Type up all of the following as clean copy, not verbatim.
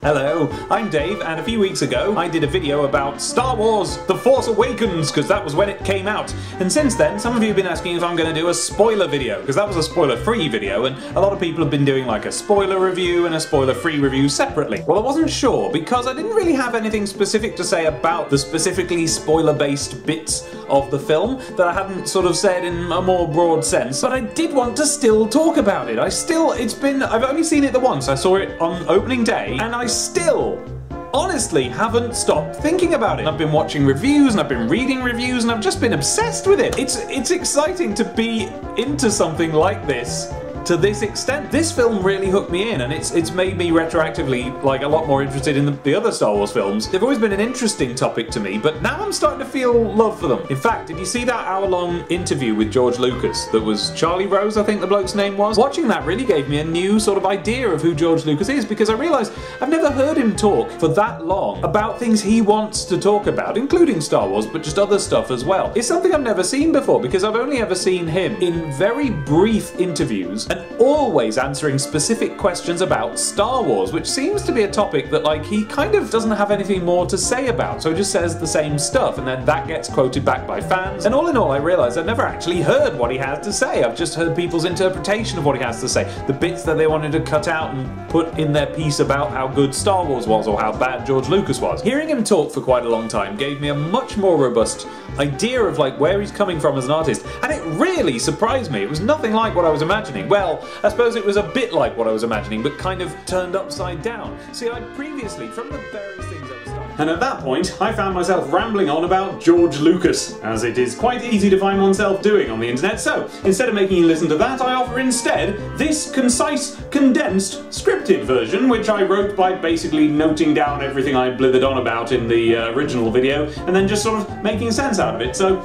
Hello, I'm Dave, and a few weeks ago I did a video about Star Wars The Force Awakens, because that was when it came out. And since then, some of you have been asking if I'm going to do a spoiler video, because that was a spoiler-free video, and a lot of people have been doing like a spoiler review and a spoiler-free review separately. Well, I wasn't sure, because I didn't really have anything specific to say about the specifically spoiler-based bits of the film that I hadn't sort of said in a more broad sense, but I did want to still talk about it. I've only seen it the once. I saw it on opening day, and I still honestly haven't stopped thinking about it. I've been watching reviews and I've been reading reviews and I've just been obsessed with it. It's exciting to be into something like this to this extent. This film really hooked me in, and it's made me retroactively like a lot more interested in the other Star Wars films. They've always been an interesting topic to me, but now I'm starting to feel love for them. In fact, did you see that hour-long interview with George Lucas that was Charlie Rose, I think the bloke's name was? Watching that really gave me a new sort of idea of who George Lucas is, because I realised I've never heard him talk for that long about things he wants to talk about, including Star Wars, but just other stuff as well. It's something I've never seen before, because I've only ever seen him in very brief interviews and always answering specific questions about Star Wars, which seems to be a topic that like he kind of doesn't have anything more to say about, so he just says the same stuff and then that gets quoted back by fans. And all in all, I realised I've never actually heard what he has to say. I've just heard people's interpretation of what he has to say, the bits that they wanted to cut out and put in their piece about how good Star Wars was or how bad George Lucas was. Hearing him talk for quite a long time gave me a much more robust idea of like where he's coming from as an artist, and it really surprised me. It was nothing like what I was imagining. Well, I suppose it was a bit like what I was imagining, but kind of turned upside down. See, I'd previously, from the various things I was starting, and at that point, I found myself rambling on about George Lucas, as it is quite easy to find oneself doing on the internet, so instead of making you listen to that, I offer instead this concise, condensed, scripted version, which I wrote by basically noting down everything I blithered on about in the original video, and then just sort of making sense out of it. So,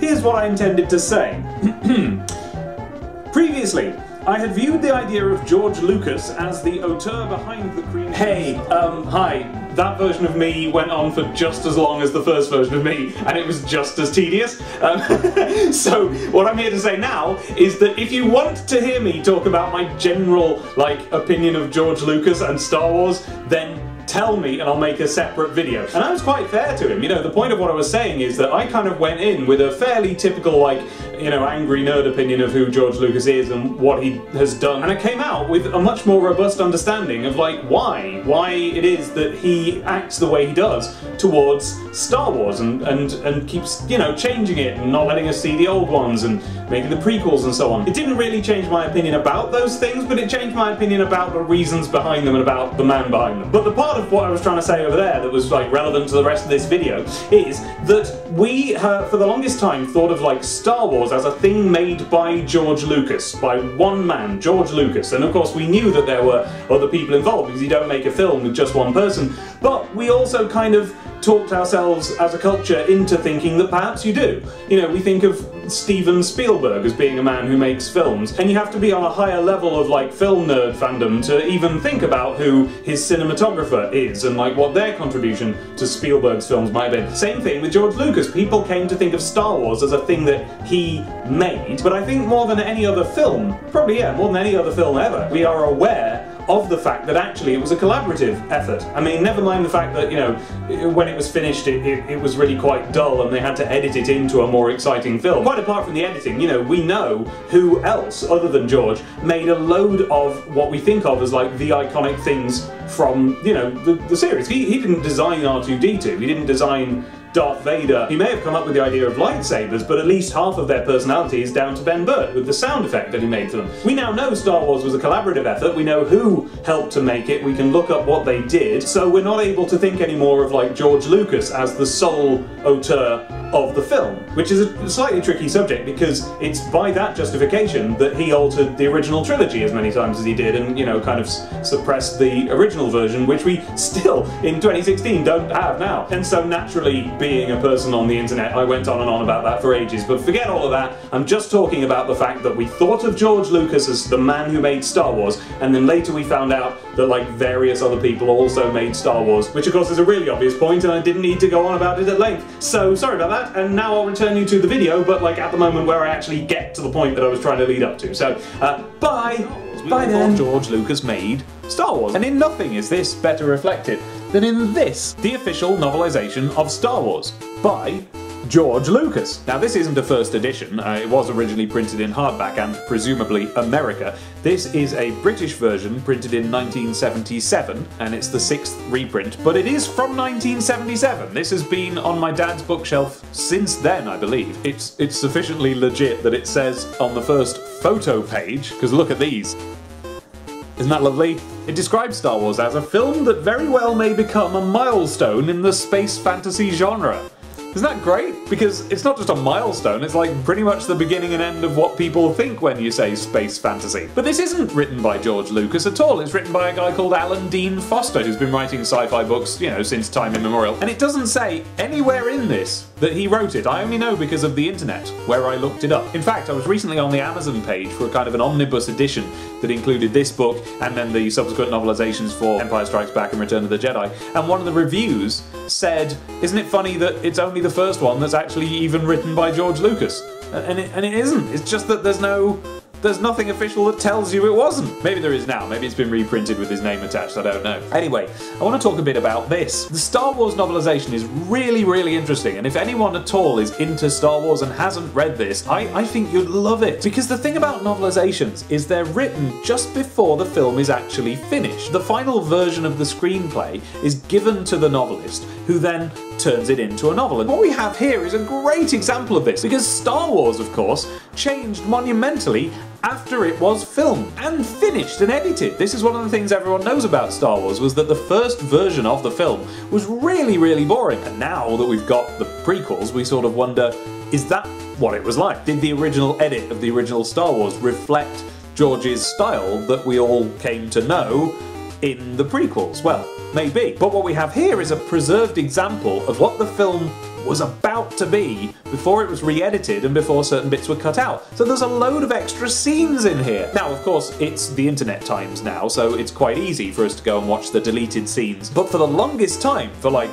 here's what I intended to say. Previously, I had viewed the idea of George Lucas as the auteur behind the cream. Hey, hi. That version of me went on for just as long as the first version of me, and it was just as tedious. So, what I'm here to say now is that if you want to hear me talk about my general, like, opinion of George Lucas and Star Wars, then tell me and I'll make a separate video. And I was quite fair to him. You know, the point of what I was saying is that I kind of went in with a fairly typical, like, you know, angry nerd opinion of who George Lucas is and what he has done. And I came out with a much more robust understanding of, like, why it is that he acts the way he does towards Star Wars and keeps, you know, changing it and not letting us see the old ones and making the prequels and so on. It didn't really change my opinion about those things, but it changed my opinion about the reasons behind them and about the man behind them. But the part of what I was trying to say over there that was like relevant to the rest of this video is that we for the longest time thought of like Star Wars as a thing made by George Lucas, by one man, George Lucas, and of course we knew that there were other people involved because you don't make a film with just one person, but we also kind of talked ourselves as a culture into thinking that perhaps you do. You know, we think of Steven Spielberg as being a man who makes films, and you have to be on a higher level of like film nerd fandom to even think about who his cinematographer is and like what their contribution to Spielberg's films might have been. Same thing with George Lucas. People came to think of Star Wars as a thing that he made, but I think more than any other film, probably yeah, more than any other film ever, we are aware of the fact that actually it was a collaborative effort. I mean, never mind the fact that, you know, when it was finished it was really quite dull and they had to edit it into a more exciting film. Quite apart from the editing, you know, we know who else, other than George, made a load of what we think of as like the iconic things from, you know, the series. He didn't design R2-D2, he didn't design Darth Vader. He may have come up with the idea of lightsabers, but at least half of their personality is down to Ben Burtt with the sound effect that he made for them. We now know Star Wars was a collaborative effort, we know who helped to make it, we can look up what they did, so we're not able to think anymore of like George Lucas as the sole auteur of the film, which is a slightly tricky subject because it's by that justification that he altered the original trilogy as many times as he did and, you know, kind of suppressed the original version, which we still, in 2016, don't have now. And so naturally, being a person on the internet, I went on and on about that for ages, but forget all of that. I'm just talking about the fact that we thought of George Lucas as the man who made Star Wars, and then later we found out that like various other people also made Star Wars, which of course is a really obvious point and I didn't need to go on about it at length. So sorry about that, and now I'll return you to the video, but like at the moment where I actually get to the point that I was trying to lead up to. So, bye! Bye then! George Lucas made Star Wars. And in nothing is this better reflected than in this, the official novelization of Star Wars by George Lucas. Now this isn't a first edition, it was originally printed in hardback and presumably America. This is a British version printed in 1977 and it's the 6th reprint, but it is from 1977. This has been on my dad's bookshelf since then, I believe. It's sufficiently legit that it says on the first photo page, because look at these. Isn't that lovely? It describes Star Wars as a film that very well may become a milestone in the space fantasy genre. Isn't that great? Because it's not just a milestone, it's like pretty much the beginning and end of what people think when you say space fantasy. But this isn't written by George Lucas at all, it's written by a guy called Alan Dean Foster, who's been writing sci-fi books, you know, since time immemorial. And it doesn't say anywhere in this that he wrote it. I only know because of the internet, where I looked it up. In fact, I was recently on the Amazon page for a kind of an omnibus edition that included this book and then the subsequent novelizations for Empire Strikes Back and Return of the Jedi. And one of the reviews said, isn't it funny that it's only the first one that's actually even written by George Lucas? And it isn't. It's just that there's nothing official that tells you it wasn't. Maybe there is now, maybe it's been reprinted with his name attached, I don't know. Anyway, I want to talk a bit about this. The Star Wars novelization is really, really interesting, and if anyone at all is into Star Wars and hasn't read this, I think you'd love it. Because the thing about novelizations is they're written just before the film is actually finished. The final version of the screenplay is given to the novelist, who then turns it into a novel. And what we have here is a great example of this, because Star Wars, of course, changed monumentally after it was filmed and finished and edited. This is one of the things everyone knows about Star Wars, was that the first version of the film was really, really boring. And now that we've got the prequels, we sort of wonder, is that what it was like? Did the original edit of the original Star Wars reflect George's style that we all came to know in the prequels? Well, maybe. But what we have here is a preserved example of what the film was about to be before it was re-edited and before certain bits were cut out. So there's a load of extra scenes in here. Now, of course, it's the internet times now, so it's quite easy for us to go and watch the deleted scenes. But for the longest time, for like,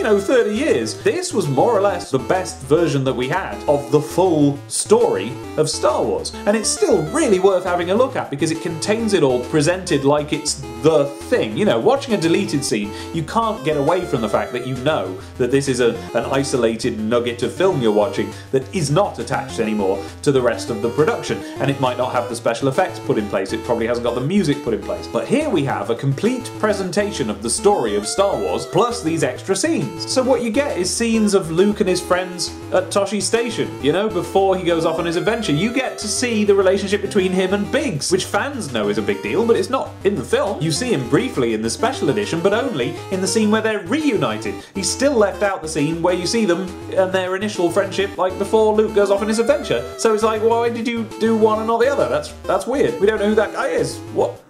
30 years, this was more or less the best version that we had of the full story of Star Wars. And it's still really worth having a look at because it contains it all presented like it's the thing. Watching a deleted scene, you can't get away from the fact that you know that this is an isolated nugget of film you're watching that is not attached anymore to the rest of the production. And it might not have the special effects put in place, it probably hasn't got the music put in place. But here we have a complete presentation of the story of Star Wars, plus these extra scenes. So what you get is scenes of Luke and his friends at Tosche Station, before he goes off on his adventure. You get to see the relationship between him and Biggs, which fans know is a big deal, but it's not in the film. You see him briefly in the special edition, but only in the scene where they're reunited. He's still left out the scene where you see them and their initial friendship, like before Luke goes off on his adventure. So it's like, why did you do one and not the other? That's weird. We don't know who that guy is. What?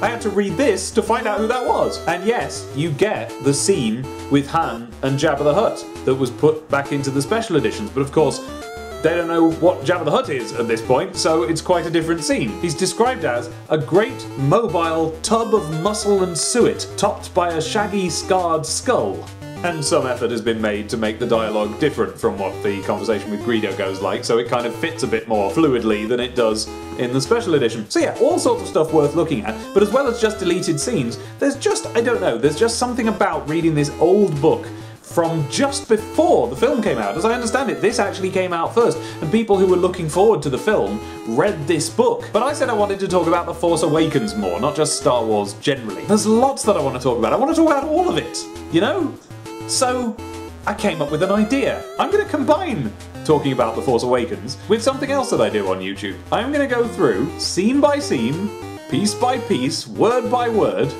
I had to read this to find out who that was. And yes, you get the scene with Han and Jabba the Hutt that was put back into the special editions, but of course, they don't know what Jabba the Hutt is at this point, so it's quite a different scene. He's described as a great mobile tub of muscle and suet, topped by a shaggy scarred skull. And some effort has been made to make the dialogue different from what the conversation with Greedo goes like, so it kind of fits a bit more fluidly than it does in the special edition. So yeah, all sorts of stuff worth looking at, but as well as just deleted scenes, there's just something about reading this old book from just before the film came out. As I understand it, this actually came out first, and people who were looking forward to the film read this book. But I said I wanted to talk about The Force Awakens more, not just Star Wars generally. There's lots that I want to talk about. I want to talk about all of it, So I came up with an idea. I'm going to combine talking about The Force Awakens with something else that I do on YouTube. I'm going to go through, scene by scene, piece by piece, word by word,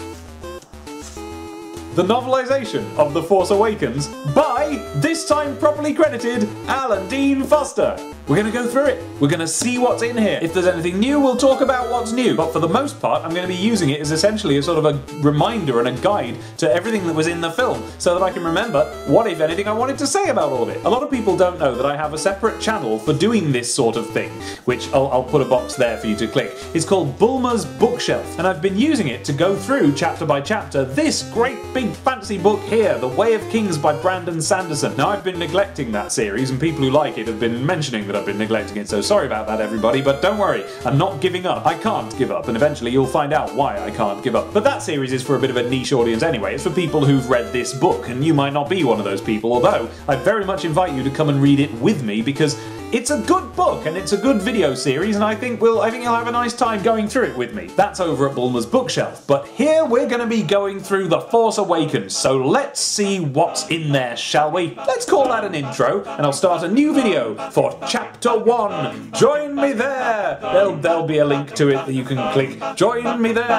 the novelization of The Force Awakens by, this time properly credited, Alan Dean Foster. We're going to go through it. We're going to see what's in here. If there's anything new, we'll talk about what's new. But for the most part, I'm going to be using it as essentially a sort of a reminder and a guide to everything that was in the film, so that I can remember what, if anything, I wanted to say about all of it. A lot of people don't know that I have a separate channel for doing this sort of thing, which I'll put a box there for you to click. It's called Bulmer's Bookshelf, and I've been using it to go through, chapter by chapter, this great big fantasy book here, The Way of Kings by Brandon Sanderson. Now, I've been neglecting that series, and people who like it have been mentioning the that I've been neglecting it, so sorry about that, everybody, but don't worry, I'm not giving up. I can't give up, and eventually you'll find out why I can't give up. But that series is for a bit of a niche audience anyway. It's for people who've read this book, and you might not be one of those people, although I very much invite you to come and read it with me, because it's a good book and it's a good video series, and I think you'll have a nice time going through it with me. That's over at Bulmer's bookshelf. But here we're going to be going through The Force Awakens, so let's see what's in there, shall we? Let's call that an intro, and I'll start a new video for Chapter 1. Join me there! There'll be a link to it that you can click. Join me there!